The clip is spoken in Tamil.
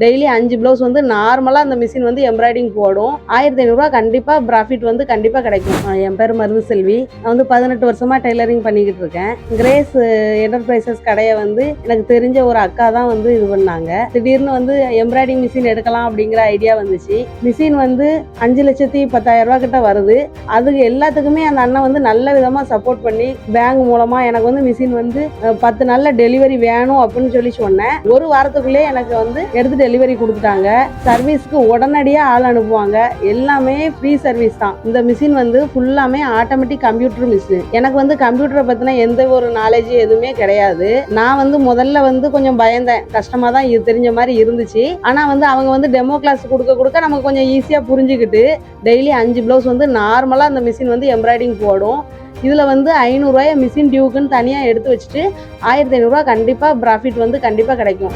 டெய்லி 5 ப்ளவுஸ் வந்து நார்மலாக அந்த மிஷின் வந்து எம்ப்ராய்டிங் போடும். 1500 கண்டிப்பாக ப்ராஃபிட் வந்து கண்டிப்பாக கிடைக்கும். என் பேர் மருது செல்வி. நான் வந்து 18 வருஷமாக டெய்லரிங் பண்ணிக்கிட்டு இருக்கேன். கிரேஸ் என்டர்பிரைசஸ் கடையை வந்து எனக்கு தெரிஞ்ச ஒரு அக்கா தான் வந்து இது பண்ணாங்க. திடீர்னு வந்து எம்ப்ராய்டிங் மிஷின் எடுக்கலாம் அப்படிங்கிற ஐடியா வந்துச்சு. மிஷின் வந்து 5,10,000 கிட்ட வருது. அதுக்கு எல்லாத்துக்குமே அந்த அண்ணன் வந்து நல்ல விதமாக சப்போர்ட் பண்ணி பேங்க் மூலமாக எனக்கு வந்து மிஷின் வந்து 10 நாளில் டெலிவரி வேணும் அப்படின்னு சொல்லி சொன்னேன். ஒரு வாரத்துக்குள்ளே எனக்கு வந்து எடுத்து டெலிவரி கொடுத்துட்டாங்க. சர்வீஸ்க்கு உடனடியாக ஆள் அனுப்புவாங்க. எல்லாமே ஃப்ரீ சர்வீஸ் தான். இந்த மிஷின் வந்து ஃபுல்லாமே ஆட்டோமேட்டிக் கம்ப்யூட்டர் மிஷின். எனக்கு வந்து கம்ப்யூட்டரை பற்றின எந்த ஒரு நாலேஜ் எதுவுமே கிடையாது. நான் வந்து முதல்ல வந்து கொஞ்சம் பயந்தேன். கஷ்டமாக தான் இது தெரிஞ்ச மாதிரி இருந்துச்சு. ஆனால் வந்து அவங்க வந்து டெமோ கிளாஸ் கொடுக்க நமக்கு கொஞ்சம் ஈஸியாக புரிஞ்சுக்கிட்டு டெய்லி 5 ப்ளவுஸ் வந்து நார்மலாக அந்த மிஷின் வந்து எம்ப்ராய்டிஙங் போடும். இதில் வந்து 500 மிஷின் டியூக்குன்னு தனியாக எடுத்து வச்சுட்டு 1500 கண்டிப்பாக ப்ராஃபிட் வந்து கண்டிப்பாக கிடைக்கும்.